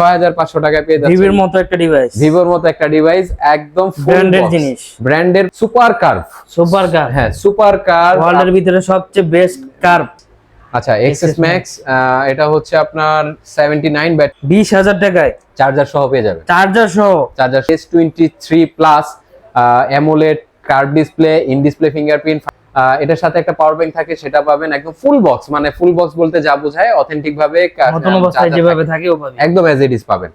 6500 টাকায় পেয়ে যাচ্ছেন ভিভোর মতো একটা ডিভাইস। ভিভোর মতো একটা ডিভাইস, একদম ব্র্যান্ডের জিনিস, ব্র্যান্ডের সুপার কার্ভ। সুপার কার্ভ, হ্যাঁ সুপার কার্ভ, ওয়ার্ল্ডের ভিতরে সবচেয়ে বেস্ট কার্ভ। আচ্ছা এক্সএস ম্যাক্স, এটা হচ্ছে আপনার 79 ব্যাটারি, 20000 টাকায় চার্জার সহ পেয়ে যাবেন। চার্জার সহ charger S23 plus, AMOLED curve display, in display fingerprint, এটার সাথে একটা পাওয়ার ব্যাংক থাকে, সেটা পাবেন একদম ফুল বক্স। মানে ফুল বক্স বলতে যা বোঝায় অথেন্টিক ভাবে নতুন অবস্থায় যেভাবে থাকে ওভাবে একদম অ্যাজ ইট ইজ পাবেন।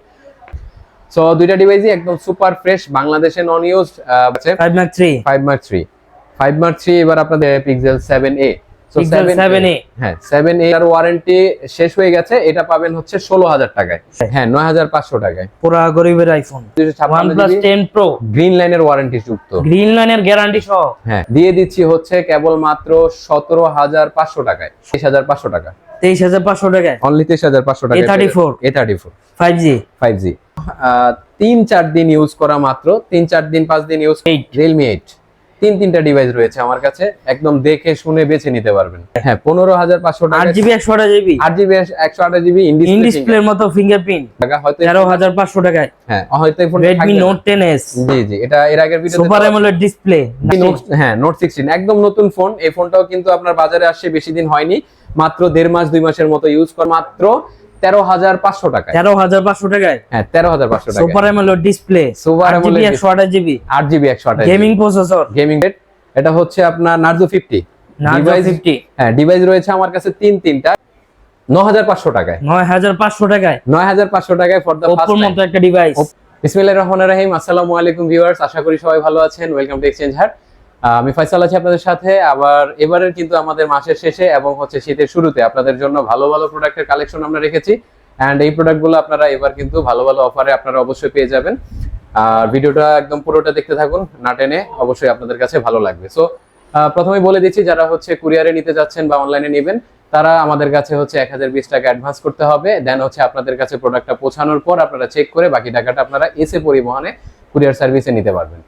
সো দুইটা ডিভাইসই একদম সুপার ফ্রেশ, বাংলাদেশে নন ইউজড আছে। 5 Mark 3 5 Mark 3 এবার আপনাদের পিক্সেল 7a। সো 7a, হ্যাঁ 7a এর ওয়ারেন্টি শেষ হয়ে গেছে, এটা পাবেন হচ্ছে 16000 টাকায়, হ্যাঁ 9500 টাকায়। পুরা গরিবের আইফোন OnePlus 10 Pro গ্রিন লাইনের ওয়ারেন্টি যুক্ত, গ্রিন লাইনের গ্যারান্টি সহ, হ্যাঁ দিয়ে দিচ্ছি হচ্ছে কেবল মাত্র 17500 টাকায়, 23500 টাকা, 23500 টাকায় অনলি 23500 টাকা। A34 5G 3-4 দিন ইউজ করা মাত্র, 3-4 দিন 5 দিন ইউজ। Realme 8 তিনটা ডিভাইস রয়েছে আমার কাছে, একদম দেখে শুনে বেছে নিতে পারবেন। হ্যাঁ 15500 টাকা, 8GB 128GB 8GB 128GB in in ডিসপ্লের মতো ফিঙ্গারপ্রিন্ট, টাকা হয়তো 13500 টাকায়। হ্যাঁ হয়তো এই ফোনটা Redmi Note 10s, জি এটা এর আগের ভিডিওতে সুপার অ্যামোলেড ডিসপ্লে। হ্যাঁ Note 16 একদম নতুন ফোন। এই ফোনটাও কিন্তু আপনার বাজারে আসছে বেশি দিন হয়নি, মাত্র 1.5 মাস 2 মাসের মতো ইউজ কর, মাত্র 13500 টাকায়। 13500 টাকায়, হ্যাঁ 13500 টাকা, super AMOLED display, super AMOLED 128GB 128GB gaming processor, gaming. এটা হচ্ছে আপনার Narzo 50 হ্যাঁ ডিভাইস রয়েছে আমার কাছে তিনটা, 9500 টাকায়, 9500 টাকায়, 9500 টাকায় ফর দা ফার্স্ট ওপ্পোর মতো একটা ডিভাইস। বিসমিল্লাহির রহমানির রহিম। আসসালামু আলাইকুম ভিউয়ার্স, আশা করি সবাই ভালো আছেন। ওয়েলকাম টু এক্সচেঞ্জ হাট। আমি ফয়সাল আছি আপনাদের সাথে। আবার এবারের কিন্তু আমাদের মাসের শেষে এবং হচ্ছে শীতের শুরুতে আপনাদের জন্য ভালো ভালো প্রোডাক্টের কালেকশন আমরা রেখেছি, এন্ড এই প্রোডাক্টগুলো আপনারা এবার কিন্তু ভালো ভালো অফারে আপনারা অবশ্যই পেয়ে যাবেন। আর ভিডিওটা একদম পুরোটা দেখতে থাকুন, না টেনে, অবশ্যই আপনাদের কাছে ভালো লাগবে। সো প্রথমেই বলে দিচ্ছি, যারা হচ্ছে কুরিয়ারে নিতে যাচ্ছেন বা অনলাইনে নেবেন, তারা আমাদের কাছে হচ্ছে 1020 টাকা অ্যাডভান্স করতে হবে। দেন হচ্ছে আপনাদের কাছে প্রোডাক্টটা পৌঁছানোর পর আপনারা চেক করে বাকি টাকাটা আপনারা এসে পরিবহনে কুরিয়ার সার্ভিসে নিতে পারবেন।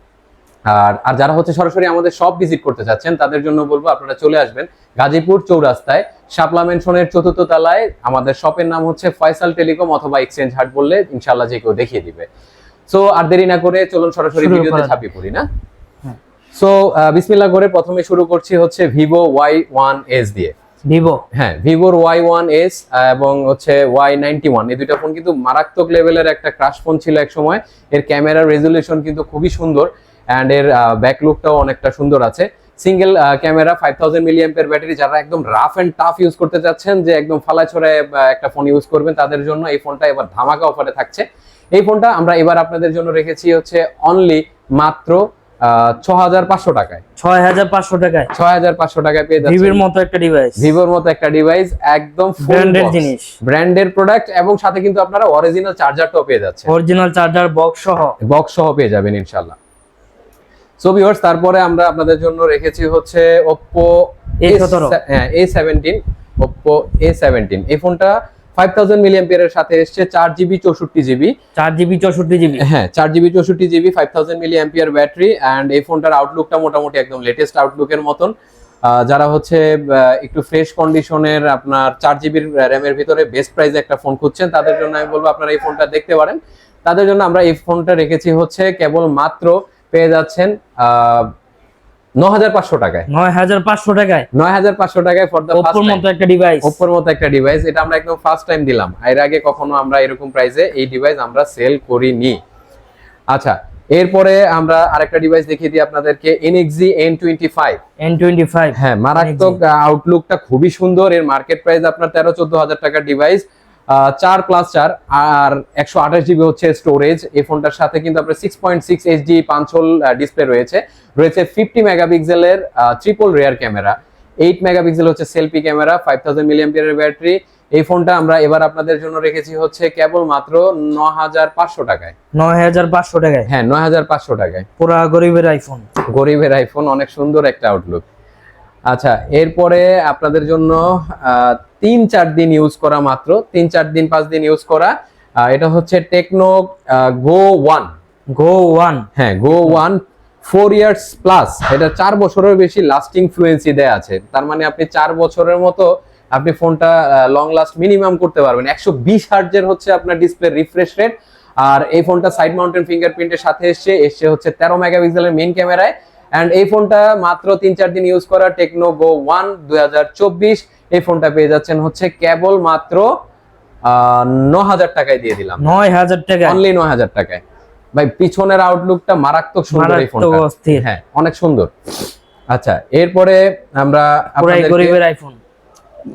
আর যারা হচ্ছে সরাসরি আমাদের শপ ভিজিট করতে চাচ্ছেন, তাদের জন্য বলবো আপনারা চলে আসবেন গাজীপুর চৌরাস্তায় শাপলা মেনশনের 4th তলায়। আমাদের শপের নাম হচ্ছে ফয়সাল টেলিকম অথবা এক্সচেঞ্জ হাট বললে ইনশাআল্লাহ যে কেউ দেখিয়ে দিবে। সো আর দেরি না করে চলুন সরাসরি ভিডিওতে ঝাঁপিয়ে পড়ি না। সো বিসমিল্লাহ করে প্রথমে শুরু করছি হচ্ছে Vivo Y1s দিয়ে। হ্যাঁ ভিভোর Y1s এবং হচ্ছে Y91, এই দুইটা ফোন কিন্তু মারাত্মক লেভেলের একটা ক্রাশ ফোন ছিল এক সময়। এর ক্যামেরা রেজুলেশন কিন্তু খুবই সুন্দর, এন্ড এর ব্যাক লুকটাও অনেকটা সুন্দর আছে। Single camera, 5000 mAh battery. যারা একদম রাফ এন্ড টাফ ইউজ করতে চাচ্ছেন, যে একদম ফালায় ছড়ায় একটা ফোন ইউজ করবেন, তাদের জন্য এই ফোনটা এবার ধামাকা অফারে থাকছে। এই ফোনটা আমরা এবার আপনাদের জন্য রেখেছি হচ্ছে অনলি মাত্র 6500 টাকায়, 6500 টাকায়, 6500 টাকায় পেয়ে যাচ্ছেন ভিভোর মতো একটা ডিভাইস, ভিভোর মতো একটা ডিভাইস, একদম ব্র্যান্ডের জিনিস, ব্র্যান্ডের প্রোডাক্ট, এবং সাথে কিন্তু আপনারা অরিজিনাল চার্জারটাও পেয়ে যাচ্ছেন, অরিজিনাল চার্জার বক্স সহ পেয়ে যাবেন ইনশাআল্লাহ। সো ভিউয়ার্স, তারপরে আমরা আপনাদের জন্য রেখেছি হচ্ছে Oppo A17, Oppo A17। এই ফোনটা 5000 mAh এর সাথে এসেছে, 4GB 64GB, হ্যাঁ 4GB 64GB 5000 mAh battery. And এই ফোনটার আউটলুকটা মোটামুটি একদম লেটেস্ট আউটলুকের মতন। যারা হচ্ছে একটু ফ্রেশ কন্ডিশনের আপনার 4GB র্যামের ভিতরে বেস্ট প্রাইসে একটা ফোন খুঁজছেন, তাদের জন্য আমি বলবো আপনারা এই ফোনটা দেখতে পারেন। তাদের জন্য আমরা এই ফোনটা রেখেছি হচ্ছে কেবল মাত্র পেয়ে যাচ্ছেন 9500 টাকায়, 9500 টাকায়, 9500 টাকায় ফর দা ফার্স্ট ওপ্পোর মতো একটা ডিভাইস, ওপ্পোর মতো একটা ডিভাইস। এটা আমরা একদম ফার্স্ট টাইম দিলাম, এর আগে কখনো আমরা এরকম প্রাইসে এই ডিভাইস আমরা সেল করিনি। আচ্ছা, এরপরে আমরা আরেকটা ডিভাইস দেখিয়ে দিই আপনাদেরকে, NXG N25। হ্যাঁ মারাত্মক আউটলুকটা খুবই সুন্দর। এর মার্কেট প্রাইস আপনার 13-14 টাকার ডিভাইস, 4+4 আর 128GB হচ্ছে স্টোরেজ। এই ফোনটার সাথে কিন্তু আপনার 6.6 HD পাঁচহোল ডিসপ্লে রয়েছে 50 মেগাপিক্সেলের ট্রিপল রেয়ার ক্যামেরা, 8 মেগাপিক্সেল হচ্ছে সেলফি ক্যামেরা, 5000 mAh ব্যাটারি। এই ফোনটা আমরা এবার আপনাদের জন্য রেখেছি হচ্ছে কেবল মাত্র 9500 টাকায়, 9500 টাকায়, হ্যাঁ 9500 টাকায়। পুরা গরিবের আইফোন, অনেক সুন্দর একটা আউটলুক। আচ্ছা, এরপরে আপনাদের জন্য 3-4 দিন ইউজ করা মাত্র, 3-4 দিন 5 দিন ইউজ করা, এটা হচ্ছে টেকনো Go One, হ্যাঁ Go One 4 years প্লাস। এটা 4 বছরের বেশি লাস্টিং ফ্লুয়েন্সি দেয়া আছে, তার মানে আপনি 4 বছরের মতো আপনি ফোনটা লং লাস্ট মিনিমাম করতে পারবেন। 120 হার্টজের হচ্ছে আপনার ডিসপ্লে রিফ্রেশ রেট। আর এই ফোনটা সাইড মাউন্টেন ফিঙ্গারপ্রিন্টের সাথে এসছে হচ্ছে 13 মেগাপিক্সেলের মেইন ক্যামেরায়। অ্যান্ড এই ফোনটা মাত্র 3-4 দিন ইউজ করা টেকনো গো 1 2024। এই ফোনটা পেয়ে যাচ্ছেন হচ্ছে কেবল মাত্র 9000 টাকায় দিয়ে দিলাম। 9000 টাকা, অনলি 9000 টাকায়। ভাই পিছনের আউটলুকটা মারাত্মক সুন্দর এই ফোনটা। হ্যাঁ অনেক সুন্দর। আচ্ছা এরপরে আমরা আপনাদেরকে গরিবের আইফোন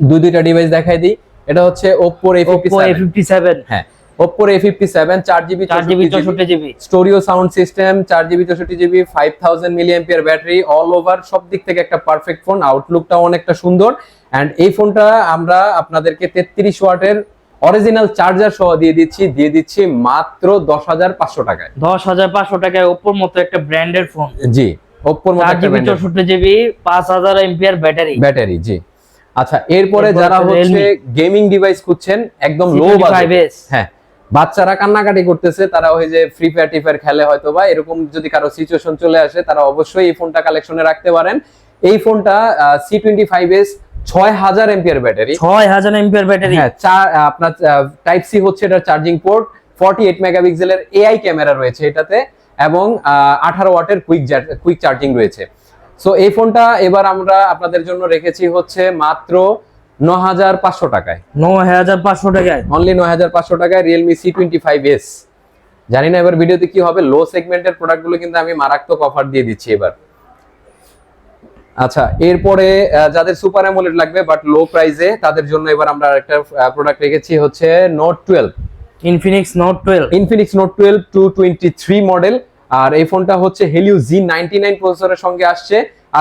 দুইটা ডিভাইস দেখাই দিই। এটা হচ্ছে Oppo A57। হ্যাঁ Oppo A57 4GB 64GB stereo sound system, 4GB 64GB, 5000 milliampere battery, all over সব দিক থেকে একটা পারফেক্ট ফোন। আউটলুকটাও অনেকটা সুন্দর। এন্ড এই ফোনটা আমরা আপনাদেরকে 33 ওয়াটের অরিজিনাল চার্জার সহ দিয়ে দিচ্ছি মাত্র 10500 টাকায়। 10500 টাকায় Oppoর মতো একটা ব্র্যান্ডের ফোন। জি Oppo এর মতো একটা ব্র্যান্ড, 64GB 5000 এমপিআর ব্যাটারি। জি। আচ্ছা এরপরে যারা হচ্ছে গেমিং ডিভাইস খুঁজছেন একদম লো বাজেট, হ্যাঁ বাচ্চারা কান্নাকাটি করতেছে, তারা ওই যে ফ্রি ফায়ার টিফায়ার খেলে হয়তো বা এরকম যদি কারো সিচুয়েশন চলে আসে, তারা অবশ্যই এই ফোনটা কালেকশনে রাখতে পারেন। এই ফোনটা C25s 6000 MPR battery, 6000 MPR battery. হ্যাঁ আপনার টাইপ সি হচ্ছে এটা চার্জিং পোর্ট, 48 মেগাপিক্সেলের এআই ক্যামেরা রয়েছে এটাতে, এবং 18 ওয়াটের কুইক চার্জিং রয়েছে। সো এই ফোনটা এবার আমরা আপনাদের জন্য রেখেছি হচ্ছে মাত্র 9500 টাকায়। 9500 টাকায়, অনলি 9500 টাকায় Realme C25s। জানি না এবার ভিডিওতে কি হবে, লো সেগমেন্টের প্রোডাক্টগুলো কিন্তু আমি মারাত্মক অফার দিয়ে দিচ্ছি এবার। আচ্ছা এরপরে যাদের সুপার অ্যামোলেড লাগবে বাট লো প্রাইসে, তাদের জন্য এবার আমরা একটা প্রোডাক্ট রেখেছি হচ্ছে Note 12, Infinix Note 12 223 মডেল। আর এই ফোনটা হচ্ছে Helio G99 প্রসেসরের সঙ্গে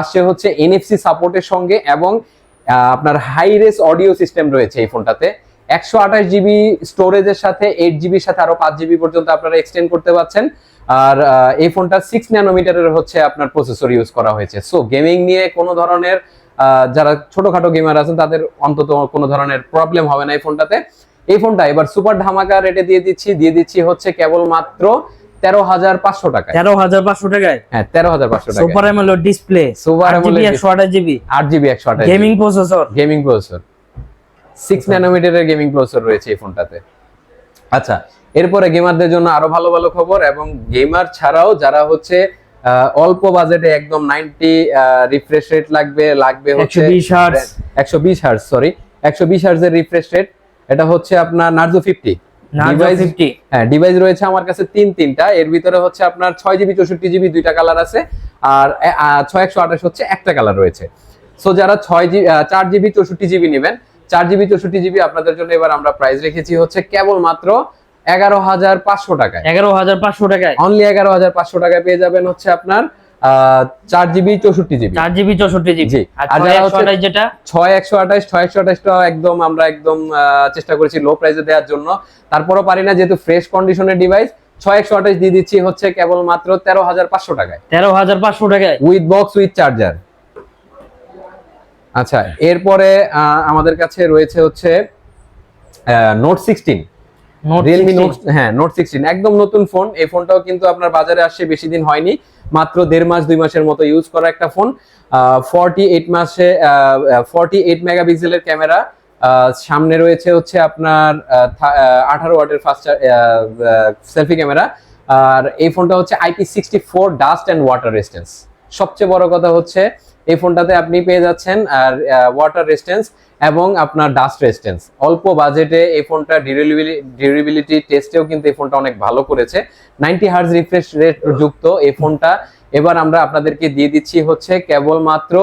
আসছে হচ্ছে NFC সাপোর্টের সঙ্গে, এবং আপনার হাই রেস অডিও সিস্টেম রয়েছে এই ফোনটাতে। 128GB স্টোরেজের সাথে 8GB সাথে আরো 5GB পর্যন্ত আপনারা এক্সটেন্ড করতে পারছেন। আর এই ফোনটা 6 ন্যানোমিটারের হচ্ছে আপনার প্রসেসর ইউজ করা হয়েছে। সো গেমিং নিয়ে কোনো ধরনের যারা ছোটখাটো গেমার আছেন তাদের অন্তত কোনো ধরনের প্রবলেম হবে না এই ফোনটাতে। এই ফোনটা এবার সুপার ধামাকা রেটে দিয়ে দিচ্ছি হচ্ছে কেবল মাত্র 13500 টাকায়। 13500 টাকায়, হ্যাঁ 13500 টাকায়। Super AMOLED display, super AMOLED 128GB 128GB gaming processor, 6 ন্যানোমিটারের গেমিং প্রসেসর রয়েছে এই ফোনটাতে। আচ্ছা এরপরে গেমারদের জন্য আরো ভালো ভালো খবর, এবং গেমার ছাড়াও যারা হচ্ছে অল্প বাজেটে একদম 90 রিফ্রেশ রেট লাগবে হচ্ছে 120 হার্টজ, সরি 120 হার্টজের রিফ্রেশ রেট। এটা হচ্ছে আপনার Narzo 50 ডিভাইস। হ্যাঁ ডিভাইস রয়েছে আমার কাছে তিনটা। এর ভিতরে হচ্ছে আপনার 6GB 64GB দুইটা কালার আছে, আর 6128 হচ্ছে একটা কালার রয়েছে। সো যারা 4GB 64GB নেবেন, 4GB 64GB আপনাদের জন্য এবার আমরা প্রাইস রেখেছি হচ্ছে কেবল মাত্র 11500 টাকায়। 11500 টাকায়, অনলি 11500 টাকায় পেয়ে যাবেন হচ্ছে আপনার 4GB 64GB। 4GB 64GB জি। আর যারা হচ্ছে যেটা 6128টা একদম আমরা চেষ্টা করেছি লো প্রাইসে দেওয়ার জন্য, তারপরও পারি না যেহেতু ফ্রেশ কন্ডিশনের ডিভাইস। 6128 দিয়ে দিচ্ছি হচ্ছে কেবল মাত্র 13500 টাকায়। 13500 টাকায় উইথ বক্স উইথ চার্জার। আচ্ছা এরপরে আমাদের কাছে রয়েছে হচ্ছে Note 16, Realme Note 16 একদম নতুন ফোন। এই ফোনটাও কিন্তু আপনার বাজারে আসছে বেশি দিন হয়নি, মাত্র 1.5 মাস 2 মাসের মতো ইউজ করা একটা ফোন। 48 মেগাপিক্সেলের ক্যামেরা, সামনে রয়েছে হচ্ছে আপনার 18 ওয়াটের ফাস্ট সেলফি ক্যামেরা। আর এই ফোনটা হচ্ছে IP64 dust and water resistance. সবচেয়ে বড় কথা হচ্ছে এই ফোনটাতে আপনি পেয়ে যাচ্ছেন আর ওয়াটার রেজিস্ট্যান্স এবং আপনার ডাস্ট রেজিস্ট্যান্স। অল্প বাজেটে এই ফোনটা ডিউরেবিলিটি টেস্টেও কিন্তু এই ফোনটা অনেক ভালো করেছে। 90 হার্জ রিফ্রেশ রেট যুক্ত এই ফোনটা এবার আমরা আপনাদেরকে দিয়ে দিচ্ছি হচ্ছে কেবলমাত্র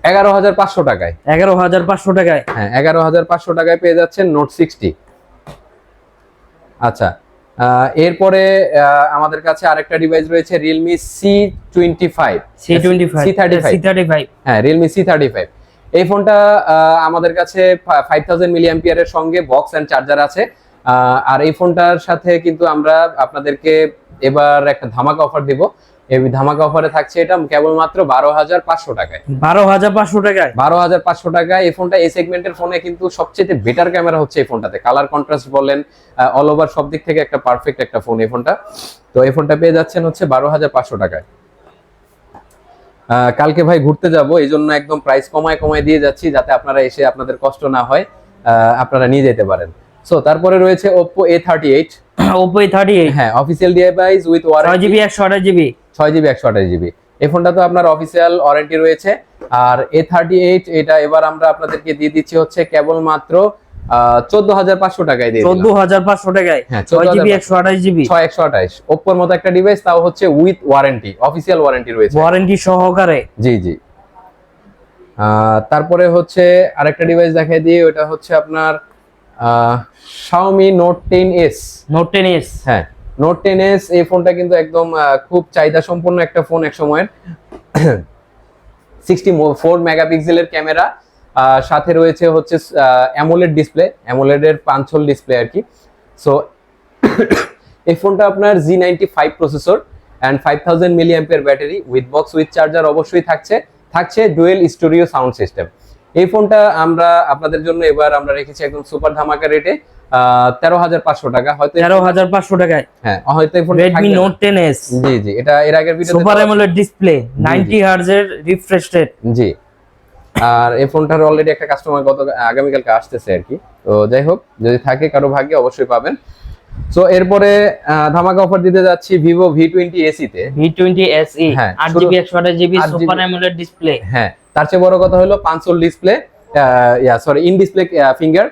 11500 টাকায়। 11500 টাকায়, হ্যাঁ 11500 টাকায় পেয়ে যাচ্ছেন Note 60। আচ্ছা এরপরে আমাদের কাছে আরেকটা ডিভাইস রয়েছে Realme C35। হ্যাঁ Realme C35। এই ফোনটা আমাদের কাছে 5000 মিলিঅ্যাম্পিয়ারের সঙ্গে বক্স এন্ড চার্জার আছে। আর এই ফোনটার সাথে কিন্তু আমরা আপনাদেরকে এবার একটা ধামাকা অফার দিব। এই ধামাকা অফারে থাকছে এটা কেবলমাত্র 12500 টাকায়। 12500 টাকায়, 12500 টাকায় এই ফোনটা। এই সেগমেন্টের ফোনে কিন্তু সবচেয়ে বেটার ক্যামেরা হচ্ছে এই ফোনটাতে, কালার কন্ট্রাস্ট বলেন অল ওভার সব দিক থেকে একটা পারফেক্ট একটা ফোন এই ফোনটা। তো এই ফোনটা পেয়ে যাচ্ছেন হচ্ছে 12500 টাকায়। কালকে ভাই ঘুরতে যাব, এই জন্য একদম প্রাইস কমায় কমায় দিয়ে যাচ্ছি, যাতে আপনারা এসে আপনাদের কষ্ট না হয়, আপনারা নিয়ে যেতে পারেন। সো তারপরে রয়েছে Oppo A38। Oppo A38 হ্যাঁ, official device with warranty, 6GB 128GB। 6GB 128GB। এই ফোনটা তো আপনার অফিসিয়াল ওয়ারেন্টি রয়েছে। আর A38 এটা এবার আমরা আপনাদেরকে দিয়ে দিচ্ছি হচ্ছে কেবলমাত্র 14,500 টাকায় দিয়ে দিলাম। 14,500 টাকায়। হ্যাঁ, 6GB 128GB। 128 Oppo-র মতো একটা ডিভাইস, তাও হচ্ছে উইথ ওয়ারেন্টি, অফিসিয়াল ওয়ারেন্টি রয়েছে, ওয়ারেন্টি সহকারে। জি জি। তারপরে হচ্ছে আরেকটা ডিভাইস দেখাই দিই, ওটা হচ্ছে আপনার Xiaomi Note 10s। Note 10s। হ্যাঁ, Note 10s এই ফোনটা কিন্তু একদম খুব চাহিদা সম্পন্ন একটা ফোন এক সময়ের। 64 মেগাপিক্সেলের ক্যামেরা, সাথে রয়েছে হচ্ছে অ্যামোলেড ডিসপ্লে, অ্যামোলেডের পাঞ্চল ডিসপ্লে আর কি। সো এই ফোনটা আপনার G95 processor and 5000 mAh battery with box with charger অবশ্যই থাকছে ডুয়েল স্টুডিও সাউন্ড সিস্টেম। এই ফোনটা আমরা আপনাদের জন্য এবার আমরা রেখেছি একদম সুপার ধামাকা রেটে 13,500 টাকা। হয়তো 13,500 টাকায়। হ্যাঁ, হয়তো এই ফোনটা Redmi Note 10s। জি জি, এটা এর আগের ভিডিওতে সুপার অ্যামোলেড ডিসপ্লে, 90 Hz এর রিফ্রেশ রেট। জি। আর এই ফোনটার অলরেডি একটা কাস্টমার আগামীকালকে আসতেছে আর কি। তো যাই হোক, যদি থাকে কারো ভাগ্যে অবশ্যই পাবেন। সো এরপরে ধামাকা অফার দিতে যাচ্ছি Vivo V20 SE তে। V20 SE হ্যাঁ, 8GB 128GB super AMOLED display. হ্যাঁ, তার চেয়ে বড় কথা হলো punch hole display, in display finger.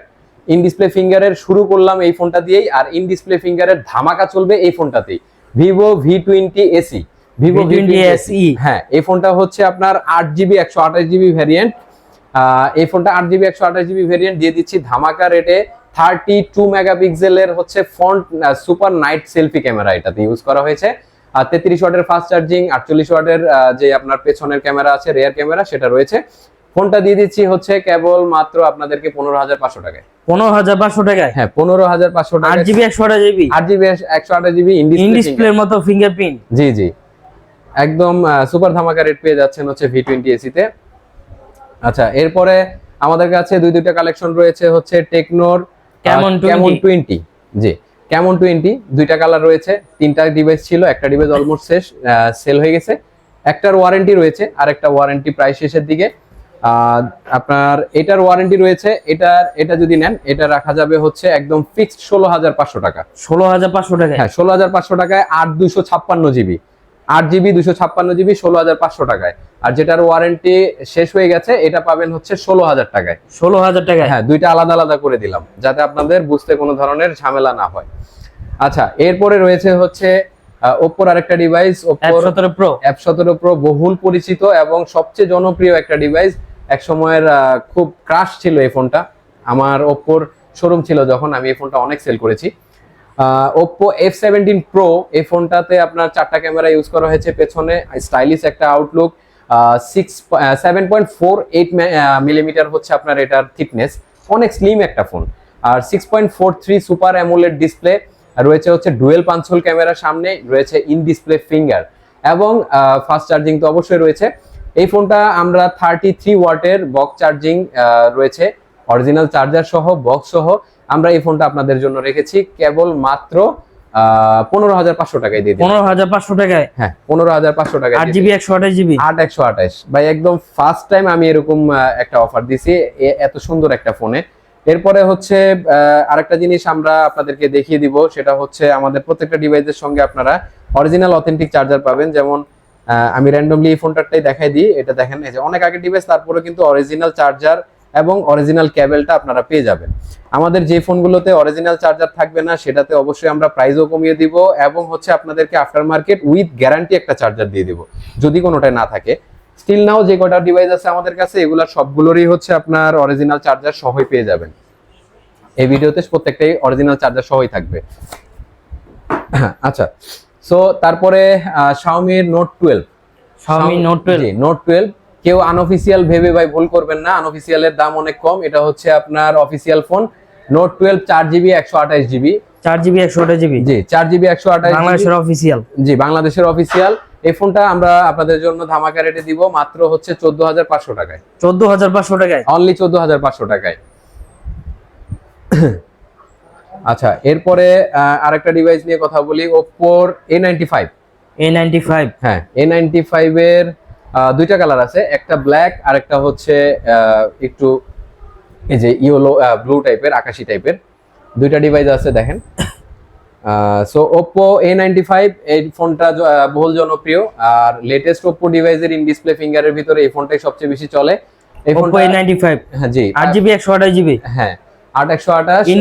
In display ফিঙ্গারের শুরু করলাম এই ফোনটা দিয়েই, আর ইন ডিসপ্লে ফিঙ্গারের ধামাকা চলবে এই ফোনটাতেই। Vivo V20 SE। Vivo V20 SE। হ্যাঁ, এই ফোনটা হচ্ছে আপনার 8GB 128GB ভ্যারিয়েন্ট। এই ফোনটা 8GB 128GB ভ্যারিয়েন্ট দিয়ে দিচ্ছি ধামাকা রেটে। 32 মেগাপিক্সেলের হচ্ছে front super night selfie camera এটাতে ইউজ করা হয়েছে। আর 33 ওয়াটের ফাস্ট চার্জিং, 48 ওয়াটের যে আপনার পেছনের ক্যামেরা আছে, রিয়ার ক্যামেরা, সেটা রয়েছে। ফোনটা দিয়ে দিচ্ছি হচ্ছে কেবল মাত্র আপনাদেরকে 15,500 টাকায়। 15,500 টাকায়। হ্যাঁ, 15,500 টাকা। 8GB 128GB। 8GB 128GB in ডিসপ্লের মতো ফিঙ্গারপ্রিন্ট। জি জি, একদম সুপার ধামাকা রেট পেয়ে যাচ্ছেন হচ্ছে V20 SE তে। আচ্ছা, এরপরে আমাদের কাছে দুইটা কালেকশন রয়েছে হচ্ছে টেকনোর Camon 20। জি, Camon 20 দুইটা কালার রয়েছে, তিনটা ডিভাইস ছিল, একটা ডিভাইস অলমোস্ট সেল হয়ে গেছে। একটার ওয়ারেন্টি রয়েছে, আর একটা ওয়ারেন্টি প্রায় শেষের দিকে। আপনার এটার ওয়ারেন্টি রয়েছে, এটা যদি নেন এটা রাখা যাবে হচ্ছে একদম ফিক্সড 16,500 টাকা। 16,500 টাকায়। হ্যাঁ, 16,500 টাকায় 8/256GB, 8GB 256GB 16,500 টাকায়। আর যেটার ওয়ারেন্টি শেষ হয়ে গেছে এটা পাবেন হচ্ছে 16,000 টাকায়। 16,000 টাকায়। হ্যাঁ, দুইটা আলাদা আলাদা করে দিলাম যাতে আপনাদের বুঝতে কোনো ধরনের ঝামেলা না হয়। আচ্ছা, এরপরে রয়েছে হচ্ছে Oppo আরেকটা device, Oppo F17 Pro। F17 Pro বহুল পরিচিত এবং সবচেয়ে জনপ্রিয় একটা ডিভাইস। এক সময়ের খুব ক্রাশ ছিল এই ফোনটা। আমার Oppo শোরুম ছিল যখন, আমি এই ফোনটা অনেক সেল করেছি। Oppo F17 Pro এই ফোনটাতে আপনার 4টা ক্যামেরা ইউজ করা হয়েছে, পেছনে স্টাইলিশ একটা আউটলুক, 7.48 মিলিমিটার হচ্ছে আপনার এটার থিকনেস, অনেক স্লিম একটা ফোন। আর 6.43 সুপার অ্যামোলেড ডিসপ্লে রয়েছে, হচ্ছে ডুয়েল পাঞ্চল ক্যামেরা, সামনে রয়েছে ইন ডিসপ্লে ফিঙ্গার, এবং ফাস্ট চার্জিং তো অবশ্যই রয়েছে। এই ফোনটা আমরা 33 ওয়াটের বক্স চার্জিং রয়েছে, অরিজিনাল চার্জার সহ বক্স সহ আমরা এই ফোনটা আপনাদের জন্য রেখেছি কেবল মাত্র 15,500 টাকায় দিয়ে দিই। 15,500 টাকায়। হ্যাঁ, 15,500 টাকায় 8GB 128GB। 128 ভাই, একদম ফার্স্ট টাইম আমি এরকম একটা অফার দিছি এত সুন্দর একটা ফোনে। এরপরে হচ্ছে আরেকটা জিনিস আমরা আপনাদেরকে দেখিয়ে দিব, সেটা হচ্ছে আমাদের প্রত্যেকটা ডিভাইসের সঙ্গে আপনারা অরিজিনাল অথেন্টিক চার্জার পাবেন। যেমন আমি র্যান্ডমলি এই ফোনটাই দেখাই দিই, এটা দেখেন, এই যে অনেক আগের ডিভাইস, তারপরে কিন্তু অরিজিনাল চার্জার এবং অরিজিনাল কেবলটা আপনারা পেয়ে যাবেন। আমাদের যে ফোনগুলোতে অরিজিনাল চার্জার থাকবে না সেটাতে অবশ্যই আমরা প্রাইসও কমিয়ে দিব, এবং হচ্ছে আপনাদেরকে আফটার মার্কেট উইথ গ্যারান্টি একটা চার্জার দিয়ে দিব যদি কোনোটাই না থাকে। স্টিল নাও যে কটা ডিভাইস আছে আমাদের কাছে, এগুলোর সবগুলোরই হচ্ছে আপনার অরিজিনাল চার্জার সহই পেয়ে যাবেন। এই ভিডিওতে প্রত্যেকটাই অরিজিনাল চার্জার সহই থাকবে। আচ্ছা, সো তারপরে Xiaomi Note 12। Xiaomi Note 12। জি, Note 12 কেউ আনঅফিসিয়াল ভেবে ভাই ভুল করবেন না, আনঅফিসিয়ালের দাম অনেক কম। এটা হচ্ছে আপনার official phone Note 12 4GB 128GB। 4GB 128GB। জি, 4GB 128GB বাংলাদেশের অফিসিয়াল। জি, বাংলাদেশের অফিসিয়াল। এই ফোনটা আমরা আপনাদের জন্য ধামাকা রেটে দিব মাত্র হচ্ছে 14,500 টাকায়। 14,500 টাকায়। অনলি 14,500 টাকায়। আচ্ছা, এরপরে আরেকটা ডিভাইস নিয়ে কথা বলি, Oppo A95। A95। হ্যাঁ, A95 এর দুইটা কালার আছে, একটা ব্ল্যাক আর একটা হচ্ছে একটু এই যে ইয়েলো ব্লু টাইপের, আকাশি টাইপের দুইটা ডিভাইস আছে দেখেন। সো Oppo A95 এই ফোনটা বহুল জনপ্রিয়, আর লেটেস্ট Oppo ডিভাইসের ইন ডিসপ্লে ফিঙ্গারের ভিতরে এই ফোনটাই সবচেয়ে বেশি চলে। এই Oppo ফোনটা A95 হ্যাঁ জি 8GB 128GB হ্যাঁ 8128 ইন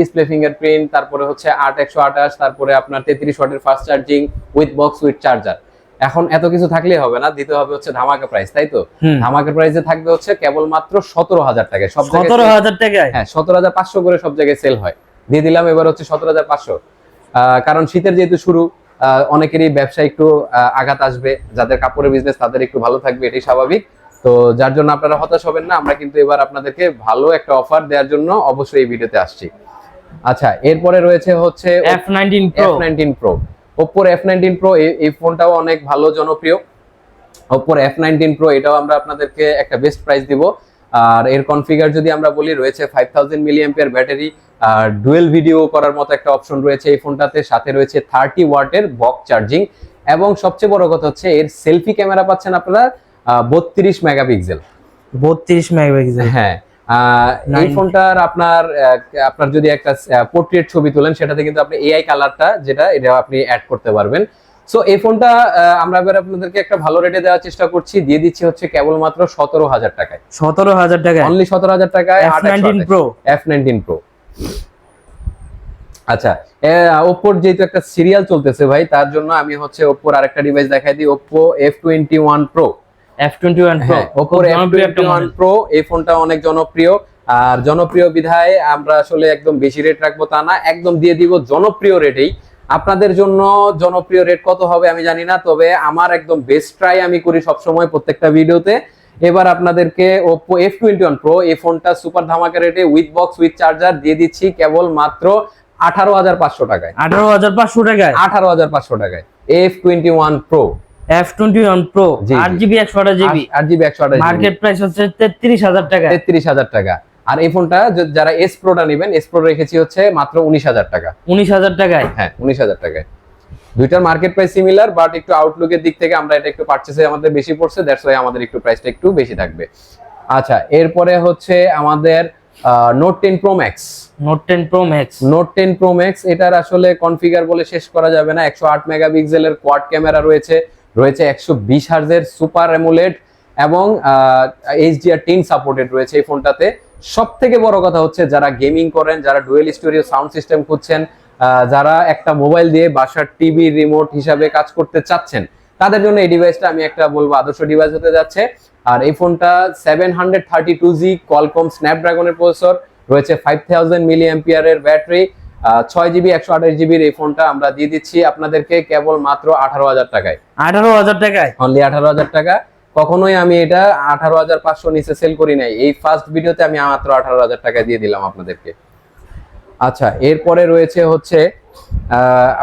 ডিসপ্লে ফিঙ্গারপ্রিন্ট, তারপরে হচ্ছে 8128, তারপরে আপনার 33 ওয়াটের fast charging with box with charger. এখন এত কিছু থাকলেই হবে না, দিতে হবে হচ্ছে ধামাকা প্রাইস, তাই তো? ধামাকা প্রাইসে থাকবে হচ্ছে কেবলমাত্র 17000 টাকায়, সব জায়গায় 17000 টাকায়। হ্যাঁ 17500 করে সব জায়গায় সেল হয়, দিয়ে দিলাম এবার হচ্ছে 17500। কারণ শীতের যেহেতু শুরু, অনেকেরই ব্যবসা একটু আঘাত আসবে, যাদের কাপড়ের বিজনেস তাদের একটু ভালো থাকবে, এটাই স্বাভাবিক। তো যার জন্য আপনারা হতাশ হবেন না, আমরা কিন্তু এবার আপনাদেরকে ভালো একটা অফার দেওয়ার জন্য অবশ্যই এই ভিডিওতে আসছি। আচ্ছা, এরপরে রয়েছে হচ্ছে F19 Pro। Oppo F19 Pro এই ফোনটাও অনেক ভালো জনপ্রিয়। Oppo F19 Pro এটাও আমরা আপনাদেরকে একটা বেস্ট প্রাইস দিব। আর এর কনফিগার যদি আমরা বলি, রয়েছে 5000 মিলিঅ্যাম্পিয়ার ব্যাটারি, আর ডুয়েল ভিডিও করার মতো একটা অপশন রয়েছে এই ফোনটাতে, সাথে রয়েছে 30 ওয়াটের বক্স চার্জিং, এবং সবচেয়ে বড় কথা হচ্ছে এর সেলফি ক্যামেরা পাচ্ছেন আপনারা 32 মেগাপিক্সেল। 32 মেগাপিক্সেল হ্যাঁ, এই ফোনটার আপনার যদি একটা পোর্ট্রেট ছবি তোলেন, সেটাতে কিন্তু আপনি এআই কালারটা যেটা এটা আপনি অ্যাড করতে পারবেন। সো এই ফোনটা আমরা এবার আপনাদেরকে একটা ভালো রেটে দেওয়ার চেষ্টা করছি, দিয়ে দিচ্ছি হচ্ছে কেবলমাত্র 17000 টাকায়। 17000 টাকায় অনলি 17000 টাকায় F19 Pro। F19 Pro। আচ্ছা, Oppo যেহেতু একটা সিরিয়াল চলতেছে ভাই, তার জন্য আমি হচ্ছে Oppo আরেকটা ডিভাইস দেখাই দিই, Oppo F21 Pro। F21 Pro Oppo F21 Pro এই ফোনটা অনেক জনপ্রিয়, আর জনপ্রিয় বিধায় আমরা আসলে একদম বেশি রেট রাখবো তা না, একদম দিয়ে দিব জনপ্রিয় রেটেই। আপনাদের জন্য জনপ্রিয় রেট কত হবে আমি জানি না, তবে আমার একদম বেস্ট ট্রাই আমি করি সবসময় প্রত্যেকটা ভিডিওতে। এবার আপনাদেরকে Oppo F21 Pro এই ফোনটা সুপার ধামাকা রেটে উইথ বক্স উইথ চার্জার দিয়ে দিচ্ছি কেবল মাত্র 18500 টাকায়। 18500 টাকায় 18500 টাকায় F21 Pro। F21 Pro 8GB 128GB market price হচ্ছে 33000 টাকা। 33000 টাকা। আর এই ফোনটা যারা S Proটা নেবেন, S Pro রেখেছি হচ্ছে মাত্র 19000 টাকা। 19000 টাকায়? হ্যাঁ 19000 টাকায়। দুইটার মার্কেট প্রাইস সিমিলার, বাট একটু আউটলুকের দিক থেকে আমরা এটা একটু পারচেজে আমাদের বেশি পড়ছে, দ্যাটস ওয়াই আমাদের একটু প্রাইসটা একটু বেশি থাকবে। আচ্ছা, এরপরে হচ্ছে আমাদের Note 10 Pro Max। Note 10 Pro Max Note 10 Pro Max এটার আসলে কনফিগার বলে শেষ করা যাবে না। 108 মেগাপিক্সেলের কোয়াড ক্যামেরা রয়েছে 120 হার্জের সুপার অ্যামোলেড, এবং HDR10 সাপোর্টেড রয়েছে এই ফোনটাতে। সবথেকে বড় কথা হচ্ছে যারা গেমিং করেন, যারা ডুয়েল স্টোরিও সাউন্ড সিস্টেম খুঁজছেন, যারা একটা মোবাইল দিয়ে বাসার টিভি রিমোট হিসাবে কাজ করতে চাচ্ছেন, তাদের জন্য এই ডিভাইসটা আমি একটা বলবো আদর্শ ডিভাইস হতে যাচ্ছে। আর এই ফোনটা 732G কোয়ালকম স্ন্যাপড্রাগনের প্রসেসর, রয়েছে 5000 মিলিঅ্যাম্পিয়ারের ব্যাটারি, 6GB 128GB এই ফোনটা আমরা দিয়ে দিচ্ছি আপনাদেরকে কেবল মাত্র 18000 টাকায়। 18000 টাকায় অনলি 18000 টাকা। কখনোই আমি এটা 18500 নিচে সেল করি নাই, এই ফার্স্ট ভিডিওতে আমি মাত্র 18000 টাকায় দিয়ে দিলাম আপনাদেরকে। আচ্ছা, এরপরে রয়েছে হচ্ছে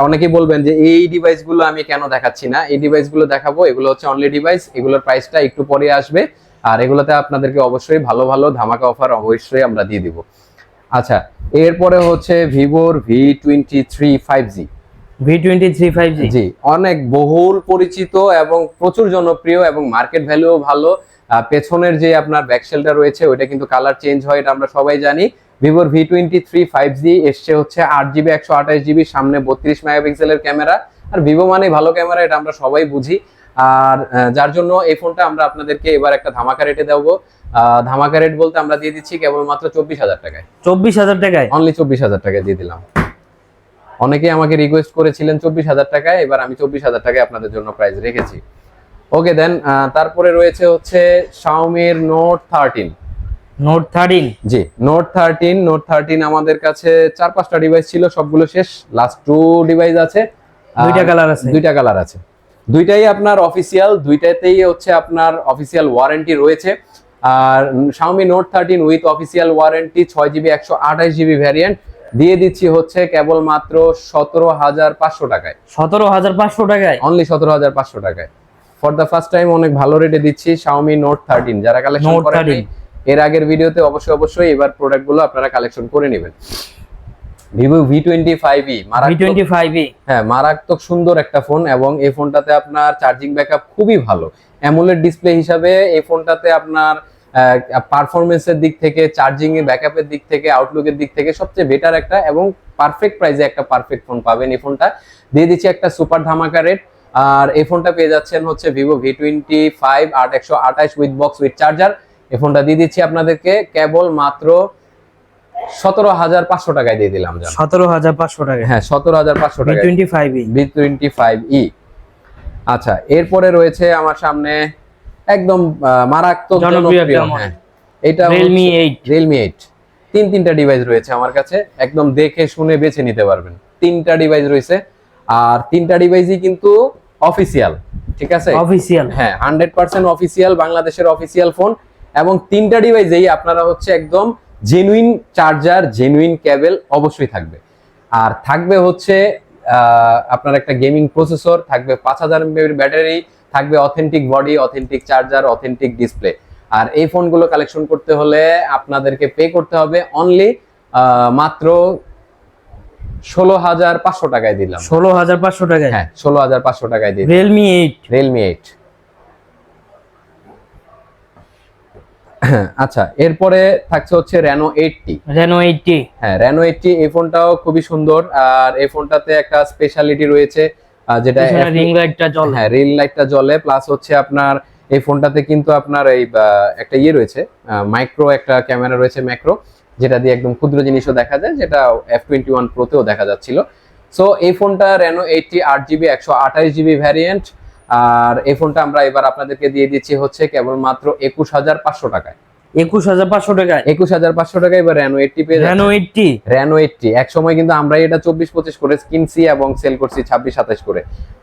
অনেকেই বলবেন যে এই ডিভাইসগুলো আমি কেন দেখাচ্ছি না, এই ডিভাইসগুলো দেখাবো, এগুলো হচ্ছে অনলি ডিভাইস, এগুলোর প্রাইসটা একটু পরে আসবে, আর এগুলোতে আপনাদেরকে অবশ্যই ভালো ভালো ধামাকা অফার অবশ্যই আমরা দিয়ে দিব। আচ্ছা, এরপরে হচ্ছে ভিভোর V23 5G। V23 5G জি, অনেক বহুল পরিচিত এবং প্রচুর জনপ্রিয়, এবং মার্কেট ভ্যালুও ভালো। পেছনের যে আপনার ব্যাকশেলটা রয়েছে ওইটা কিন্তু কালার চেঞ্জ হয়, এটা আমরা সবাই জানি। ভিভোর V23 5G এসছে হচ্ছে 8GB 128GB, সামনে 32 মেগাপিক্সেলের ক্যামেরা, আর ভিভো মানে ভালো ক্যামেরা, এটা আমরা সবাই বুঝি। আর যার জন্য এই ফোনটা আমরা আপনাদেরকে এবার একটা ধামাকা রেটে দেবো। ধামাকা রেট বলতে আমরা দিয়ে দিচ্ছি কেবলমাত্র 24000 টাকায়। 24000 টাকায়? অনলি 24000 টাকায় দিয়ে দিলাম। অনেকেই আমাকে রিকোয়েস্ট করেছিলেন 24000 টাকায়, এবার আমি 24000 টাকায় আপনাদের জন্য প্রাইস রেখেছি। ওকে দেন, তারপরে রয়েছে হচ্ছে Xiaomi Note 13। Note 13? জি, Note 13 আমাদের কাছে 4-5টা ডিভাইস ছিল, সবগুলো শেষ, লাস্ট 2 ডিভাইস আছে। দুইটা কালার আছে? দুইটা কালার আছে, দুইটাই আপনার অফিসিয়াল, দুইটাতেই হচ্ছে আপনার অফিসিয়াল ওয়ারেন্টি রয়েছে। আর Xiaomi Note 13 with official warranty 6GB 128GB variant দিয়ে দিচ্ছি হচ্ছে কেবলমাত্র 17500 টাকায়। 17500 টাকায়? অনলি 17500 টাকায়। ফর দ্য ফার্স্ট টাইম অনেক ভালো রেটে দিচ্ছি Xiaomi Note 13। যারা কালেকশন করেন এর আগের ভিডিওতে, অবশ্যই এবার প্রোডাক্টগুলো আপনারা কালেকশন করে নেবেন। ভিভো V25e V25e, হ্যাঁ মারাত্মক সুন্দর একটা ফোন, এবং এই ফোনটাতে আপনার চার্জিং ব্যাকআপ খুবই ভালো। অ্যামোলেড ডিসপ্লে হিসাবে এই ফোনটাতে আপনার পারফরমেন্সের দিক থেকে, চার্জিং এর ব্যাকআপের দিক থেকে, আউটলুকের দিক থেকে সবচেয়ে বেটার একটা এবং পারফেক্ট প্রাইসে একটা পারফেক্ট ফোন পাবেন। এই ফোনটা দিয়ে দিচ্ছি একটা সুপার ধামাকা রেট। আর এই ফোনটা পেয়ে যাচ্ছেন হচ্ছে Vivo V25 8128 with box with charger. এই ফোনটা দিয়ে দিচ্ছি আপনাদেরকে কেবল মাত্র 17,500 টাকায় দিয়ে দিলাম। 17,500 টাকা, হ্যাঁ 17,500 টাকা V25e, V25e। আচ্ছা, এরপরে রয়েছে আমার সামনে একদম মারাত্মক জনপ্রিয় জনপ্রিয়, একটা হ্যাঁ এটা Realme 8, Realme 8। তিনটা ডিভাইস রয়েছে আমার কাছে, একদম দেখে শুনে বেছে নিতে পারবেন। তিনটা ডিভাইস রয়েছে, আর তিনটা ডিভাইসই কিন্তু অফিসিয়াল, ঠিক আছে? অফিসিয়াল, হ্যাঁ 100% অফিসিয়াল, বাংলাদেশের অফিসিয়াল ফোন। এবং তিনটা ডিভাইসেই আপনারা হচ্ছে একদম জেনুইন চার্জার, জেনুইন কেবল অবশ্যই থাকবে। আর থাকবে হচ্ছে আপনার একটা গেমিং প্রসেসর, থাকবে 5000 mAh ব্যাটারি, থাকবে authentic body, authentic charger, authentic display. আর এই ফোনগুলো কালেকশন করতে হলে আপনাদেরকে পে করতে হবে অনলি মাত্র 16,500 টাকায় দিলাম। 16,500 টাকায়, হ্যাঁ 16,500 টাকায় দিলাম Realme 8, Realme 8। আচ্ছা, এরপরে থাকছে হচ্ছে Reno 8T। Reno 8T, হ্যাঁ Reno 8T, এই ফোনটাও খুবই সুন্দর। আর এই ফোনটাতে একটা স্পেশালিটি রয়েছে, যেটা রিং লাইটটা জ্বলে, হ্যাঁ রিল লাইটটা জ্বলে, প্লাস হচ্ছে আপনার এই ফোনটাতে কিন্তু আপনার এই একটা ইয়ে রয়েছে, মাইক্রো একটা ক্যামেরা রয়েছে, ম্যাক্রো, যেটা দিয়ে একদম ক্ষুদ্র জিনিসও দেখা যায়, যেটা F21 Pro তেও দেখা যাচ্ছিল। সো এই ফোনটা Reno 8T 8GB 128GB variant. আর এই ফোনটা আমরা এবার আপনাদেরকে দিয়ে দিচ্ছি হচ্ছে কেবলমাত্র 21,500 টাকায়। 21,500 টাকায়, 21,500 টাকায় এবার Reno 8T পেয়ে যাচ্ছেন। Reno 8T, Reno 8T এক সময় কিন্তু আমরা এটা 24-25 করে কিনছি এবং সেল করছি 26-27 করে।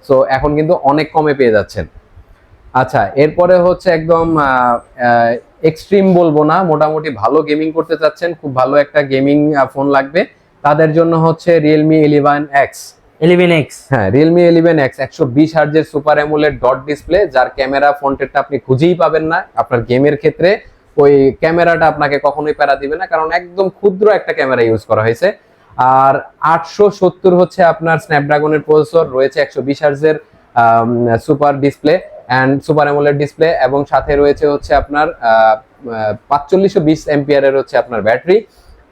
সো এখন কিন্তু অনেক কমে পেয়ে যাচ্ছেন। আচ্ছা, এরপরে হচ্ছে একদম এক্সট্রিম বলবো না, মোটামুটি ভালো গেমিং করতে চাচ্ছেন, খুব ভালো একটা গেমিং ফোন লাগবে, তাদের জন্য হচ্ছে Realme 11X। 11X, হ্যাঁ Realme 11X 120 হার্জের সুপার অ্যামোলেড ডট ডিসপ্লে, যার ক্যামেরা ফ্রন্টেরটা আপনি খুঁজেই পাবেন না। আপনার গেমের ক্ষেত্রে ওই ক্যামেরাটা আপনাকে কখনোই প্যারা দিবে না, কারণ একদম ক্ষুদ্র একটা ক্যামেরা ইউজ করা হয়েছে। আর 870 হচ্ছে আপনার স্ন্যাপড্রাগনের প্রসেসর রয়েছে, 120 হার্জের super display and super AMOLED display, এবং সাথে রয়েছে হচ্ছে আপনার 4520 এম্পিয়ারের হচ্ছে আপনার ব্যাটারি।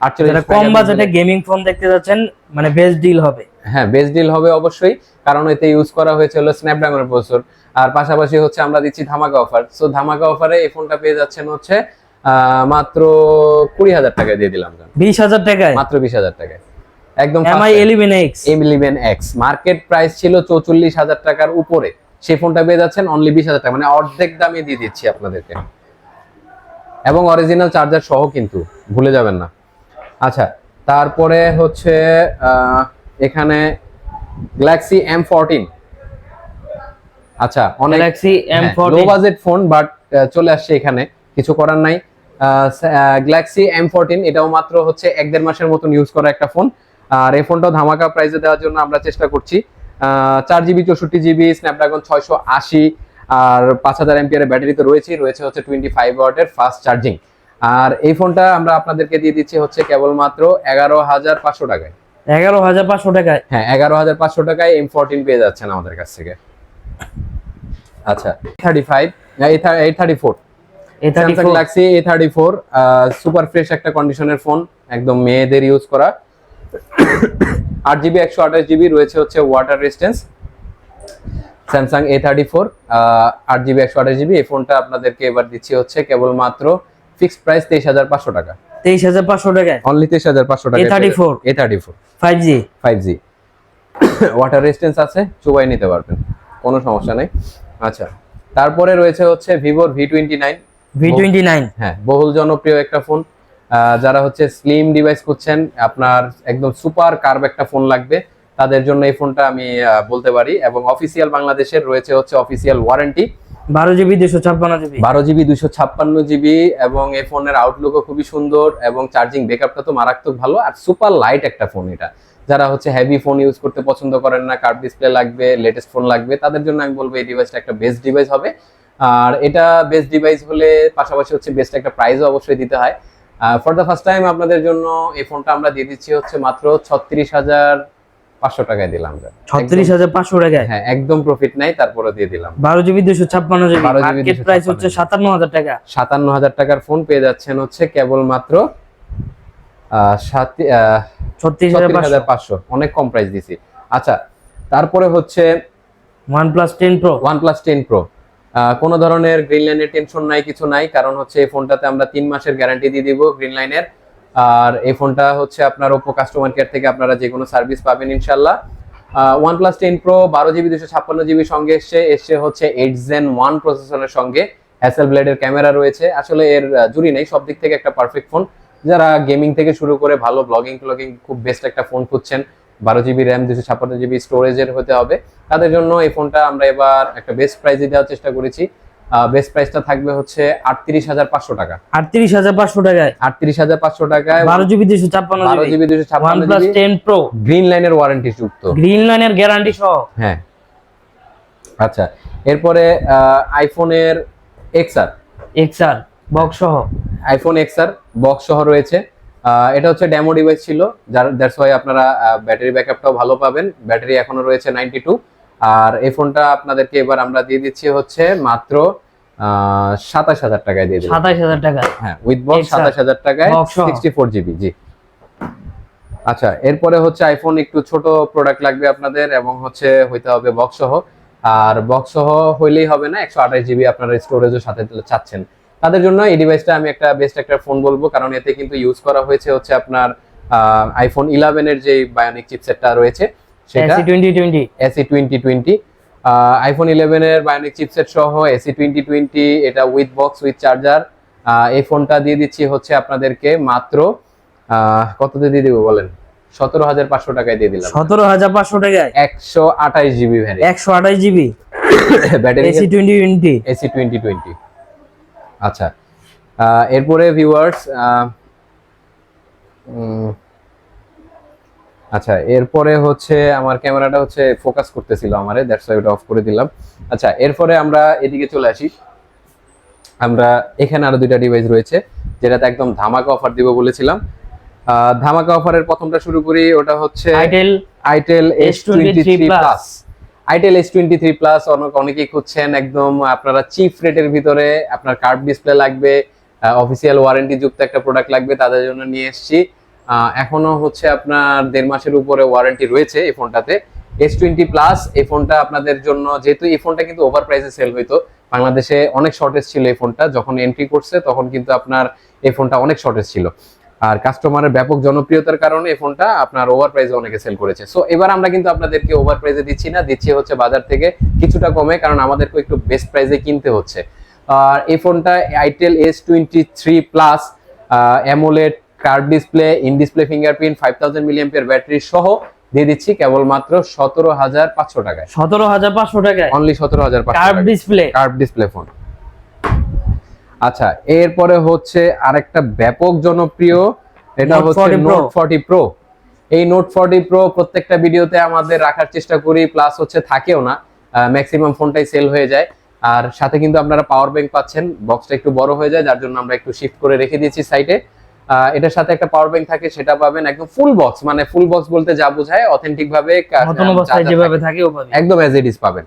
48 কম বাজেটে গেমিং ফোন দেখতে যাচ্ছেন, মানে বেস্ট ডিল হবে। হ্যাঁ বেস্ট ডিল হবে অবশ্যই, কারণ এতে ইউজ করা হয়েছে হলো স্ন্যাপড্রাগনের প্রসেসর। আর পাশাপাশি হচ্ছে আমরা দিচ্ছি ধামাকা অফার। সো ধামাকা অফারে এই ফোনটা পেয়ে যাচ্ছেন হচ্ছে মাত্র 20,000 টাকায় দিয়ে দিলাম। 20,000 টাকায়, মাত্র 20,000 টাকায় একদম। MI 11X, M11X market price ছিল 44,000 টাকার উপরে, সেই ফোনটা পেয়ে যাচ্ছেন অনলি 20,000 টাকা, মানে অর্ধেক দামে দিয়ে দিচ্ছি আপনাদেরকে, এবং অরিজিনাল চার্জার সহ, কিন্তু ভুলে যাবেন না। আচ্ছা, তারপরে হচ্ছে এখানে Galaxy M14। আচ্ছা, অনেক Galaxy M14, low budget phone, but চলে আসছে এখানে, কিছু করার নাই। Galaxy M14 এটাও মাত্র হচ্ছে 1-1.5 মাসের মতন ইউজ করা একটা ফোন। আর এই ফোনটাও ধামাকা প্রাইসে দেওয়ার জন্য আমরা চেষ্টা করছি। 4GB 64GB স্ন্যাপড্রাগন 680, আর 5000 এমপিআর ব্যাটারি তো রয়েছে হচ্ছে 25 ওয়াটের ফাস্ট চার্জিং। আর এই ফোনটা আমরা আপনাদেরকে দিয়ে দিচ্ছি হচ্ছে কেবলমাত্র 11,500 টাকায়। 11,500 টাকায়, হ্যাঁ 11,500 টাকায় M14 পেয়ে যাচ্ছেন আমাদের কাছ থেকে। আচ্ছা, 35 A34 Samsung Galaxy A34 super fresh একটা কন্ডিশনের ফোন, একদম মেয়েদের ইউজ করা। 8GB 128GB রয়েছে হচ্ছে water resistance. Samsung A34 8GB 128GB, এই ফোনটা আপনাদেরকে এবার দিচ্ছি হচ্ছে কেবলমাত্র ফিক্সড প্রাইস 23,500 টাকা। 23,500 টাকায়, অনলি 23,500 টাকা। A34 5G ওয়াটার রেজিস্ট্যান্স আছে, চুবাই নিতে পারবেন, কোনো সমস্যা নেই। আচ্ছা, তারপরে রয়েছে হচ্ছে ভিভোর V29, হ্যাঁ বহুল জনপ্রিয় একটা ফোন। যারা হচ্ছে স্লিম ডিভাইস করছেন, আপনার একদম সুপার কার্ভ একটা ফোন লাগবে, তাদের জন্য এই ফোনটা আমি বলতে পারি। এবং অফিসিয়াল বাংলাদেশের রয়েছে হচ্ছে official warranty, 12GB 256GB, 12GB 256GB, এবং এই ফোনের আউটলুকও খুবই সুন্দর, এবং চার্জিং ব্যাকআপটা তো মারাত্মক ভালো। আর সুপার লাইট একটা ফোন এটা, যারা হচ্ছে হেভি ফোন ইউজ করতে পছন্দ করেন না, কার্ভ ডিসপ্লে লাগবে, লেটেস্ট ফোন লাগবে, তাদের জন্য আমি বলবো এই ডিভাইসটা একটা বেস্ট ডিভাইস হবে। আর এটা বেস্ট ডিভাইস হলে পাশাপাশি হচ্ছে বেস্ট একটা প্রাইসও অবশ্যই দিতে হয়। ফর দ্য ফার্স্ট টাইম আপনাদের জন্য এই ফোনটা আমরা দিয়ে দিচ্ছি হচ্ছে মাত্র 36,500 টাকায় দিলাম। 36,500 টাকায়? হ্যাঁ, একদম প্রফিট নাই, তারপরে দিয়ে দিলাম। 12GB 256GB, মার্কেট প্রাইস হচ্ছে 57,000 টাকা। 57,000 টাকার ফোন পেয়ে যাচ্ছেন হচ্ছে কেবলমাত্র 36,500। অনেক কম প্রাইস দিছি। আচ্ছা, তারপরে হচ্ছে OnePlus 10 Pro। OnePlus 10 Pro কোনো ধরনের গ্রিন লাইনের টেনশন নাই, কিছু নাই, কারণ হচ্ছে এই ফোনটাতে আমরা 3 মাসের গ্যারান্টি দিয়ে দিব গ্রিন লাইনের। আর এই ফোনটা হচ্ছে আপনার Oppo কাস্টমার কেয়ার থেকে আপনারা যে কোনো সার্ভিস পাবেন ইনশাআল্লাহ। OnePlus 10 Pro 12GB 256GB সঙ্গে এসছে হচ্ছে 8 Gen 1 প্রসেসরের সঙ্গে, হ্যাসেলব্লেডের ক্যামেরা রয়েছে। আসলে এর জুরি নেই, সব দিক থেকে একটা পারফেক্ট ফোন। যারা গেমিং থেকে শুরু করে ভালো ব্লগিং খুব বেস্ট একটা ফোন খুঁজছেন, 12GB র্যাম 256GB স্টোরেজের হতে হবে, তাদের জন্য এই ফোনটা আমরা এবার একটা বেস্ট প্রাইসে দেওয়ার চেষ্টা করেছি। বেস্ট প্রাইসটা থাকবে হচ্ছে 38,500 টাকা। 38,500 টাকায়? 38,500 টাকায় 12GB 256GB OnePlus 10 Pro, green লাইনের ওয়ারেন্টি যুক্ত, গ্রিন লাইনের গ্যারান্টি সহ। হ্যাঁ। আচ্ছা, এরপরে আইফোনের XR বক্স সহ, আইফোন XR বক্স সহ রয়েছে। এটা হচ্ছে ডেমো ডিভাইস ছিল, দ্যাটস ওয়াই আপনারা ব্যাটারি ব্যাকআপটাও ভালো পাবেন। ব্যাটারি এখনো রয়েছে 92। আর এই ফোনটা আপনাদেরকে এবার আমরা দিয়ে দিচ্ছি হচ্ছে মাত্র 27,000 টাকায় দিয়ে দিচ্ছি। 27,000 টাকা? হ্যাঁ, উইথ বক্স 27,000 টাকায় 64GB। জি। আচ্ছা, এরপরে হচ্ছে আইফোন একটু ছোট প্রোডাক্ট লাগবে আপনাদের, এবং হচ্ছে হইতে হবে বক্স সহ। আর বক্স সহ হইলেই হবে না, 128GB আপনারা স্টোরেজও সাথে চাচ্ছেন, তাদের জন্য এই ডিভাইসটা আমি একটা বেস্ট একটা ফোন বলবো, কারণ এতে কিন্তু ইউজ করা হয়েছে হচ্ছে আপনার আইফোন 11 এর যে বায়োনিক চিপসেটটা রয়েছে সেটা SE2020। আইফোন 11 এর বায়োনিক চিপসেট সহ SE2020, এটা উইথ বক্স উইথ চার্জার। এই ফোনটা দিয়ে দিচ্ছি হচ্ছে আপনাদেরকে মাত্র কততে দিয়ে দিব বলেন? 17,500 টাকায় দিয়ে দিলাম। 17,500 টাকায় 128GB variant, 128GB battery SE2020। আচ্ছা, এরপরে ভিউয়ার্স আচ্ছা, এরপরে হচ্ছে আমার ক্যামেরাটা হচ্ছে ফোকাস করতেছিল আমারে, দ্যাটস ওয়াই ওটা অফ করে দিলাম। আচ্ছা, এরপরে আমরা এদিকে চলে আসি। আমরা এখানে আরো দুইটা ডিভাইস রয়েছে যেটাতে একদম ধামাকা অফার দিব বলেছিলাম। ধামাকা অফারের প্রথমটা শুরু করি, ওটা হচ্ছে itel S23 plus. Itel S23 plus অনেকেই খুঁজছেন, একদম আপনারা চিপ রেটের ভিতরে, আপনার কার্ভ ডিসপ্লে লাগবে, অফিসিয়াল ওয়ারেন্টি যুক্ত একটা প্রোডাক্ট লাগবে, তাদের জন্য নিয়ে এসেছি। এখনো হচ্ছে আপনার 1.5 মাসের উপরে ওয়ারেন্টি রয়েছে এই ফোনটাতে। S20 প্লাস এই ফোনটা আপনাদের জন্য, যেহেতু এই ফোনটা কিন্তু ওভার প্রাইসে সেল হইতো, বাংলাদেশে অনেক শর্টেজ ছিল এই ফোনটা, যখন এন্ট্রি করছে তখন কিন্তু আপনার এই ফোনটা অনেক শর্টেজ ছিল। আর কাস্টমারের ব্যাপক জনপ্রিয়তার কারণে এই ফোনটা আপনার ওভার প্রাইসে অনেকে সেল করেছে। সো এবার আমরা কিন্তু আপনাদেরকে ওভার প্রাইসে দিচ্ছি না, দিচ্ছি হচ্ছে বাজার থেকে কিছুটা কমে, কারণ আমাদেরকে একটু বেস্ট প্রাইসে কিনতে হচ্ছে। আর এই ফোনটা itel S23 plus AMOLED curve display, in display fingerprint, 5000 mAh battery সহ দিয়ে দিচ্ছি কেবলমাত্র 17,500 টাকায়। 17,500 টাকায় অনলি 17,500 কার্ভ ডিসপ্লে ফোন। আচ্ছা, এরপরে হচ্ছে আরেকটা ব্যাপক জনপ্রিয়, এটা হচ্ছে নোট 40 প্রো। এই নোট 40 প্রো প্রত্যেকটা ভিডিওতে আমাদের রাখার চেষ্টা করি, প্লাস হচ্ছে থাকেও না, ম্যাক্সিমাম ফোনটাই সেল হয়ে যায়। আর সাথে কিন্তু আপনারা পাওয়ার ব্যাংক পাচ্ছেন, বক্সটা একটু বড় হয়ে যায়, যার জন্য আমরা একটু শিফট করে রেখে দিয়েছি সাইডে। এটার সাথে একটা পাওয়ার ব্যাংক থাকে, সেটা পাবেন একদম ফুল বক্স, মানে ফুল বক্স বলতে যা বোঝায় অথেন্টিক ভাবে যেভাবে থাকে একদম অ্যাজ ইট ইজ পাবেন।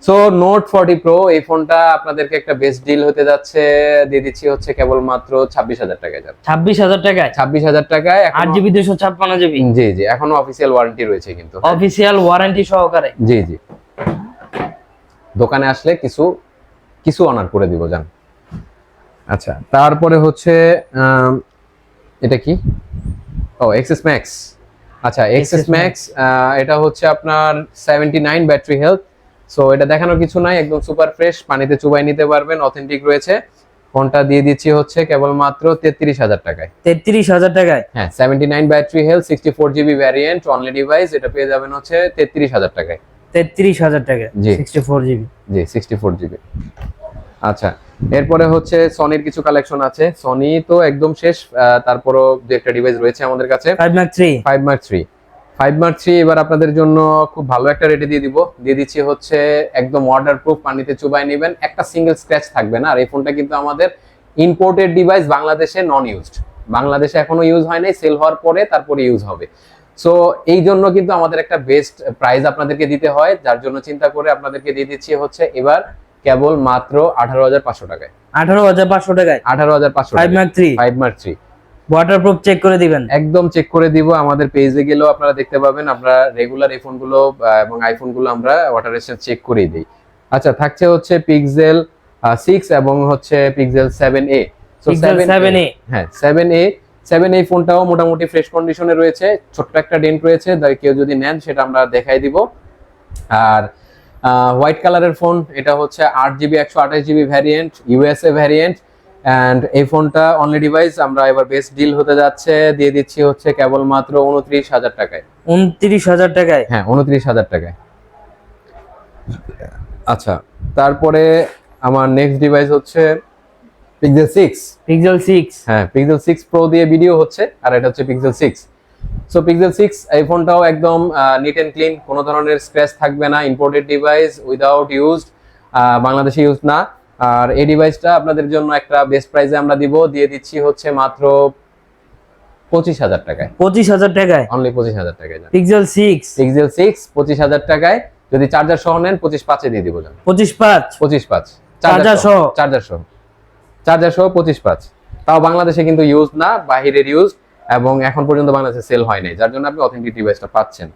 সো নোট 40 প্রো এই ফোনটা আপনাদেরকে একটা বেস্ট ডিল হতে যাচ্ছে, দিয়ে দিচ্ছি হচ্ছে কেবলমাত্র 26,000 টাকায়। 26,000 টাকায়? 26,000 টাকায় 8GB 256GB। জি জি, এখনো অফিসিয়াল ওয়ারেন্টি রয়েছে কিন্তু, অফিসিয়াল ওয়ারেন্টি সহকারে। জি জি, দোকানে আসলে কিছু অনার করে দিব জান। আচ্ছা, তারপরে হচ্ছে এটা কি? ও, এক্সএস ম্যাক্স। আচ্ছা, এক্সএস ম্যাক্স এটা হচ্ছে আপনার 79 ব্যাটারি হেলথ। সো এটা দেখানোর কিছু নাই, একদম সুপার ফ্রেশ, পানিতে চুবাই নিতে পারবেন, অথেন্টিক রয়েছে। ফোনটা দিয়ে দিচ্ছি হচ্ছে কেবলমাত্র 33,000 টাকায়। 33,000 টাকায়? হ্যাঁ, 79 battery health, 64GB variant, only device, এটা পেয়ে যাবেন হচ্ছে 33,000 টাকায়। 33,000 টাকায়? জি, 64GB। জি, 64GB। আচ্ছা, এরপরে হচ্ছে সনির কিছু কালেকশন আছে। সনি তো একদম শেষ, তারপরও যে একটা ডিভাইস রয়েছে আমাদের কাছে, 5 Mark III। এবার আপনাদের জন্য খুব ভালো একটা রেটে দিয়ে দিচ্ছি হচ্ছে একদম ওয়াটারপ্রুফ, পানিতে চুবাই নেবেন, একটা সিঙ্গেল স্ক্র্যাচ থাকবে না। আর এই ফোনটা কিন্তু আমাদের ইম্পোর্টেড ডিভাইস, বাংলাদেশে নন ইউজড, বাংলাদেশে এখনো ইউজ হয় নাই, সেল হওয়ার পরে তারপরে ইউজ হবে। সো এই জন্য কিন্তু আমাদের একটা বেস্ট প্রাইস আপনাদেরকে দিতে হয়, যার জন্য চিন্তা করে আপনাদেরকে দিয়ে দিচ্ছি হচ্ছে এবার কেবল মাত্র 18,500 টাকায়। 18,500 টাকায় 18,500 5 Mark 3 5 Mark 3 ওয়াটারপ্রুফ চেক করে দিবেন। একদম চেক করে দিব। আমাদের পেজে গেলেও আপনারা দেখতে পাবেন, আমরা রেগুলার এই ফোনগুলো এবং আইফোন গুলো আমরা ওয়াটার রেজিস্ট্যান্স চেক করেই দিই। আচ্ছা, থাকছে হচ্ছে পিক্সেল 6 এবং হচ্ছে পিক্সেল 7a। সো 7a হ্যাঁ 7a ফোনটাও মোটামুটি ফ্রেশ কন্ডিশনে রয়েছে, ছোট্ট একটা ডেন্ট রয়েছে, কেউ যদি নেন সেটা আমরা দেখাই দিব। আর হোয়াইট কালারের ফোন, এটা হচ্ছে 8GB 128GB variant, USA variant. And এই ফোনটা অনলি ডিভাইস আমরা এবার বেস্ট ডিল হতে যাচ্ছে, দিয়ে দিচ্ছি হচ্ছে কেবলমাত্র 29,000 টাকায়। 29,000 টাকায়? হ্যাঁ 29,000 টাকায়। আচ্ছা, তারপরে আমার নেক্সট ডিভাইস হচ্ছে পিক্সেল 6। পিক্সেল 6, হ্যাঁ পিক্সেল 6 প্রো দিয়ে ভিডিও হচ্ছে, আর এটা হচ্ছে পিক্সেল 6। সো পিক্সেল 6 এই ফোনটাও একদম নিট এন্ড ক্লিন, কোনো ধরনের স্ক্র্যাচ থাকবে না, ইম্পোর্টেড ডিভাইস, উইদাউট ইউজড, বাংলাদেশে ইউজ না। আর এই ডিভাইসটা আপনাদের জন্য একটা বেস্ট প্রাইসে আমরা দিয়ে দিচ্ছি হচ্ছে মাত্র 25,000 টাকায়। 25,000 টাকায়? অনলি 25,000 টাকায়। পিক্সেল 6 25,000 টাকায়, যদি চার্জার সহ নেন 25,500 দিয়ে দিব। 25,500 চার্জার সহ 25,500, তাও বাংলাদেশে কিন্তু ইউজ না, বাহিরের ইউজ, এবং এখন পর্যন্ত বাংলাদেশে সেল হয় নাই, যার জন্য আপনি অথেন্টিক ডিভাইসটা পাচ্ছেন।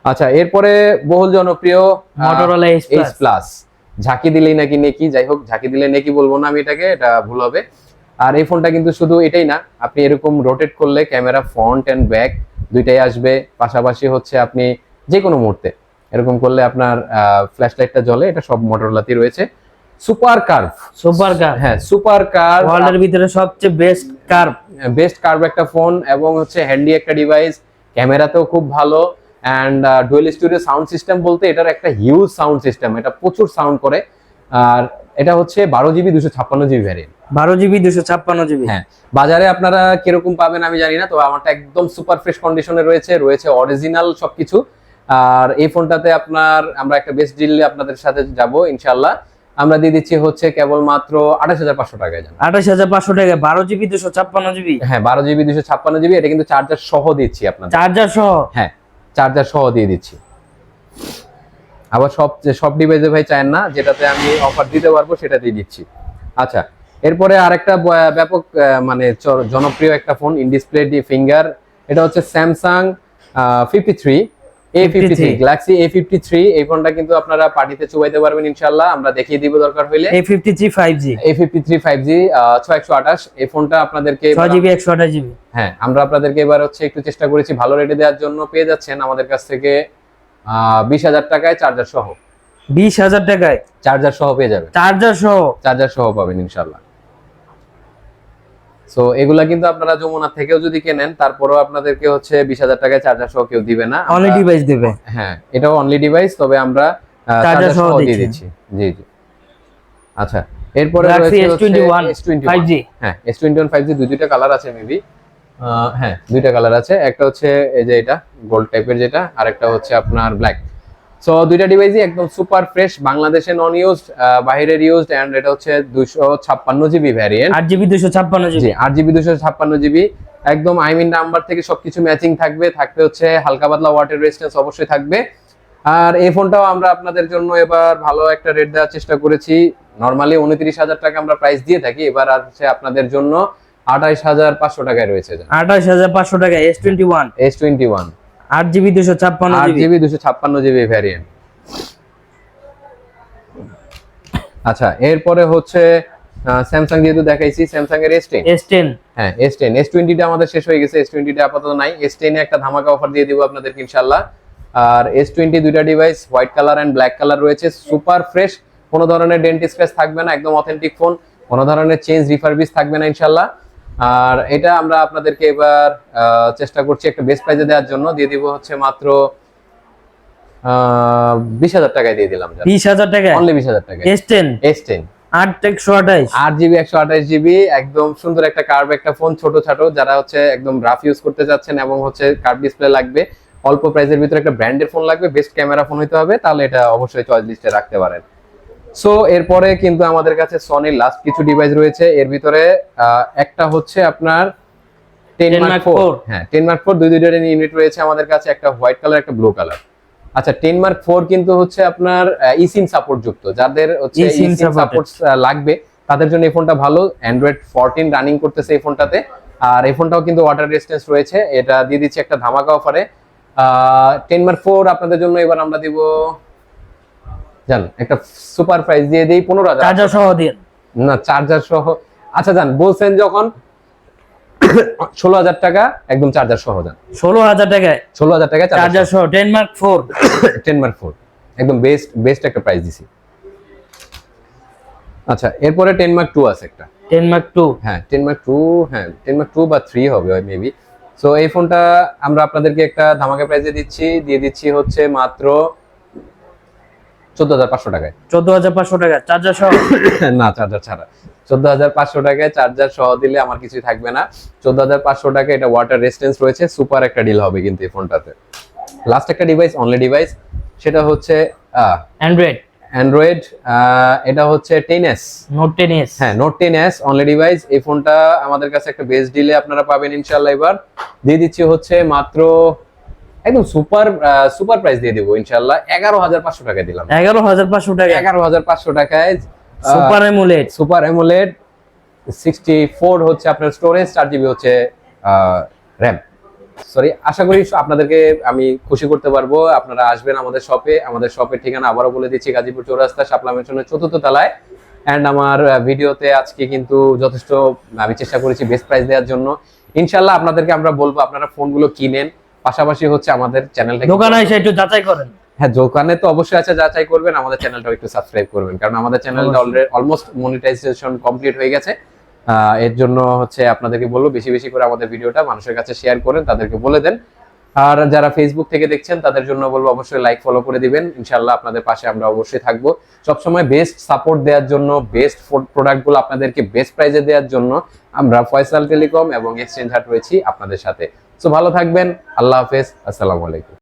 আচ্ছা, এরপরে বহুল জনপ্রিয় Motorola Edge Plus, ঝাঁকি দিলেই নাকি নেকি, যাই হোক ঝাঁকি দিলে নেকি বলবো না আমি, এটাকে, এটা ভুল হবে। আর এই ফোনটা কিন্তু শুধু এটাই না, আপনি এরকম রোটেট করলে ক্যামেরা ফ্রন্ট এন্ড ব্যাক দুইটাই আসবে, পাশাপাশি হচ্ছে আপনি যে কোনো মুহূর্তে এরকম করলে আপনার ফ্ল্যাশ লাইটটা জ্বলে, এটা সব মোটরোলাতেই রয়েছে। সুপার কার্ভ, হ্যাঁ সুপার কার্ভ, ওয়ার্ল্ডের ভিতরে সবচেয়ে বেস্ট কার্ভ একটা ফোন, এবং হচ্ছে হ্যান্ডি একটা ডিভাইস, ক্যামেরাতেও খুব ভালো। And dual studio sound system বলতে এটার একটা হিউজ সাউন্ড সিস্টেম, এটা প্রচুর সাউন্ড করে। আর এটা হচ্ছে 12GB 256GB variant. 12GB 256GB। হ্যাঁ, বাজারে আপনারা কিরকম পাবেন আমি জানি না, তবে আমারটা একদম সুপার ফ্রেশ কন্ডিশনে রয়েছে অরিজিনাল সবকিছু। আর এই ফোনটাতে আমরা একটা বেস্ট ডিল আপনাদের সাথে যাব ইনশাআল্লাহ, আমরা দিয়ে দিচ্ছি হচ্ছে কেবলমাত্র 28,500 টাকায়। 28,500 টাকায় 12GB 256GB? হ্যাঁ 12GB 256GB, এটা কিন্তু চার্জার সহ দিচ্ছি আপনাদের। চার্জার সহ? হ্যাঁ চার্জার সহ দিয়ে দিচ্ছি। আবার সব ডিভাইসে ভাই চায় না, যেটাতে আমি অফার দিতে পারবো সেটা দিয়ে দিচ্ছি। আচ্ছা, এরপরে আরেকটা ব্যাপক মানে জনপ্রিয় একটা ফোন, ইন ডিসপ্লে ফিঙ্গার, এটা হচ্ছে স্যামসাং 53A53, গ্যালাক্সি A53। এই ফোনটা কিন্তু আপনারা পার্টিতে চুবাইতে পারবেন ইনশাআল্লাহ, আমরা দেখিয়ে দিব দরকার হইলে। A53 5G 6128, এই ফোনটা আপনাদেরকে 6GB 128GB। হ্যাঁ, আমরা আপনাদেরকে এবার হচ্ছে একটু চেষ্টা করেছি ভালো রেটে দেওয়ার জন্য, পেয়ে যাচ্ছেন আমাদের কাছ থেকে 20,000 টাকায় চার্জার সহ। 20,000 টাকায় চার্জার সহ পেয়ে যাবেন। চার্জার সহ পাবেন ইনশাআল্লাহ। সো এগুলা কিন্তু আপনারা যমুনা থেকেও যদি কেনেন, তারপরেও আপনাদেরকে হচ্ছে 20,000 টাকায় চার্জার সহ কেউ দিবে না, অনলি ডিভাইস দেবে। হ্যাঁ, এটাও অনলি ডিভাইস, তবে আমরা চার্জার সহ দিয়ে দিচ্ছি। জি। আচ্ছা, এরপরে রয়েছে S21 5G। হ্যাঁ S21 5G, দুইটা কালার আছে মেবি। হ্যাঁ দুইটা কালার আছে, একটা হচ্ছে এই যে এটা গোল্ড টাইপের যেটা, আর একটা হচ্ছে আপনার ব্ল্যাক। সো দুইটা ডিভাইসই একদম সুপার ফ্রেশ, বাংলাদেশে নন ইউজড, বাইরের ইউজড। এন্ড এটা হচ্ছে 256GB ভ্যারিয়েন্ট, 8GB 256GB। জি 8GB 256GB, একদম আইমিন নাম্বার থেকে সবকিছু ম্যাচিং থাকবে হচ্ছে হালকা পাতলা ওয়াটার রেজিস্ট্যান্স অবশ্যই থাকবে। আর এই ফোনটাও আমরা আপনাদের জন্য এবার ভালো একটা রেট দেওয়ার চেষ্টা করেছি। নরমালি 29,000 টাকা আমরা প্রাইস দিয়ে থাকি, এবার আছে আপনাদের জন্য 28,500 টাকায় রয়েছে। 28,500 টাকায় S21 8GB 256GB ভ্যারিয়েন্ট। আচ্ছা, এরপরে হচ্ছে স্যামসাং যেহেতু দেখাইছি, স্যামসাং এর S10। হ্যাঁ S20 টা আমাদের শেষ হয়ে গেছে, S20 টা আপাতত নাই। S10 এ একটা ধামাকা অফার দিয়ে দিব আপনাদেরকে ইনশাআল্লাহ। আর S20 দুইটা device, white colour and black colour রয়েছে, সুপার ফ্রেশ, কোনো ধরনের ডেন্ট স্ক্র্যাচ থাকবে না, একদম অথেন্টিক ফোন, কোনো ধরনের চেঞ্জ রিফারবিশ থাকবে না ইনশাআল্লাহ। আর এটা আমরা আপনাদেরকে এবার চেষ্টা করছি একটা বেস্ট প্রাইসে দেওয়ার জন্য, দিয়ে দিব হচ্ছে মাত্র 20,000 টাকায় দিয়ে দিলাম। 20,000 টাকা? অনলি 20,000 টাকা। S10 8GB 128GB, একদম সুন্দর একটা কার্ভ একটা ফোন, ছোট যারা হচ্ছে একদম রাফ ইউজ করতে যাচ্ছেন এবং হচ্ছে কার্ভ ডিসপ্লে লাগবে, অল্প প্রাইসের ভিতরে একটা ব্র্যান্ডের ফোন লাগবে, বেস্ট ক্যামেরা ফোন হইতে হবে, তাহলে এটা অবশ্যই চয়েস লিস্টে রাখতে পারেন। সো এরপরে কিন্তু আমাদের কাছে সনির লাস্ট কিছু ডিভাইস রয়েছে, এর ভিতরে একটা হচ্ছে আপনার 10 Mark 4, হ্যাঁ 10 Mark 4 দুইটা ইউনিট রয়েছে আমাদের কাছে, একটা হোয়াইট কালার একটা ব্লু কালার। আচ্ছা 10 Mark 4 কিন্তু হচ্ছে আপনার eSIM সাপোর্ট যুক্ত, যাদের হচ্ছে eSIM সাপোর্ট লাগবে তাদের জন্য এই ফোনটা ভালো। Android 14 রানিং করতেছে এই ফোনটাতে, আর এই ফোনটাও কিন্তু ওয়াটার রেজিস্ট্যান্স রয়েছে। এটা দিয়ে দিচ্ছি একটা ধামাকা অফারে। 10 Mark 4 আপনাদের জন্য এবার আমরা দিব জান একটা সুপার প্রাইস দিয়ে দেই 15,000 চার্জার সহ দিয়ে না, চার্জার সহ। আচ্ছা জান বলছেন যখন 16,000 টাকা একদম চার্জার সহ যান, 16,000 টাকায় 16,000 টাকা চার্জার সহ 10 Mark 4 10 Mark 4 একদম বেস্ট একটা প্রাইস দিছি। আচ্ছা এরপরে 10 Mark 2 আছে একটা, 10 Mark 2, হ্যাঁ 10 Mark 2, হ্যাঁ 10 Mark 2 বা 3 হবে মেবি। সো এই ফোনটা আমরা আপনাদেরকে একটা ধামাকা প্রাইসে দিয়ে দিচ্ছি হচ্ছে মাত্র 14,500 টাকায়। 14,500 টাকা চার্জার সহ না চার্জার ছাড়া 14,500 টাকায় চার্জার সহ দিলে আমার কিছুই থাকবে না। 14,500 টাকা, এটা ওয়াটার রেজিস্ট্যান্স রয়েছে, সুপার একটা ডিল হবে কিন্তু এই ফোনটাতে। লাস্ট একটা ডিভাইস, অনলি ডিভাইস, সেটা হচ্ছে অ্যান্ড্রয়েড, এটা হচ্ছে 10s, নোট 10s, হ্যাঁ নোট 10s অনলি ডিভাইস। এই ফোনটা আমাদের কাছে একটা বেস্ট ডিলে আপনারা পাবেন ইনশাআল্লাহ। এবার দিয়ে দিচ্ছি হচ্ছে মাত্র একদম সুপার প্রাইস দিয়ে দেবো ইনশাআল্লাহ, 11,500 টাকায় দিলাম। 11,500 টাকা 11,500 টাকায় সুপার অ্যামোলেড 64 হচ্ছে আপনার স্টোরেজ, 4GB হচ্ছে র‍্যাম। সরি, আশা করি আপনাদেরকে আমি খুশি করতে পারবো। আপনারা আসবেন আমাদের শপে। আমাদের শপের ঠিকানা আবারও বলে দিচ্ছি, গাজীপুর চৌরাস্তা, শাপলা মেনশনের 4th তলায়। এন্ড আমার ভিডিওতে আজকে কিন্তু যথেষ্ট আমি চেষ্টা করেছি বেস্ট প্রাইস দেওয়ার জন্য। ইনশাআল্লাহ আপনাদেরকে আমরা বলবো আপনারা ফোনগুলো কিনেন, পাশাপাশি হচ্ছে আমাদের চ্যানেলটা দোকানে এসে একটু যাচাই করেন। হ্যাঁ দোকানে তো অবশ্যই আছে, যাচাই করবেন, আমাদের চ্যানেলটাও একটু সাবস্ক্রাইব করবেন, কারণ আমাদের চ্যানেলটা অলমোস্ট মনিটাইজেশন কমপ্লিট হয়ে গেছে। এর জন্য হচ্ছে আপনাদেরকে বলবো বেশি বেশি করে আমাদের ভিডিওটা মানুষের কাছে শেয়ার করেন, তাদেরকে বলে দেন। আর যারা ফেসবুক থেকে দেখছেন তাদের জন্য বলবো অবশ্যই লাইক ফলো করে দিবেন। ইনশাআল্লাহ আপনাদের পাশে আমরা অবশ্যই থাকবো সবসময়, বেস্ট সাপোর্ট দেওয়ার জন্য, বেস্ট প্রোডাক্টগুলো আপনাদেরকে বেস্ট প্রাইসে দেওয়ার জন্য আমরা ফয়সাল টেলিকম এবং এক্সচেঞ্জ হাট রয়েছি আপনাদের সাথে। সো ভালো থাকবেন, আল্লাহ হাফেজ, আসসালামু আলাইকুম।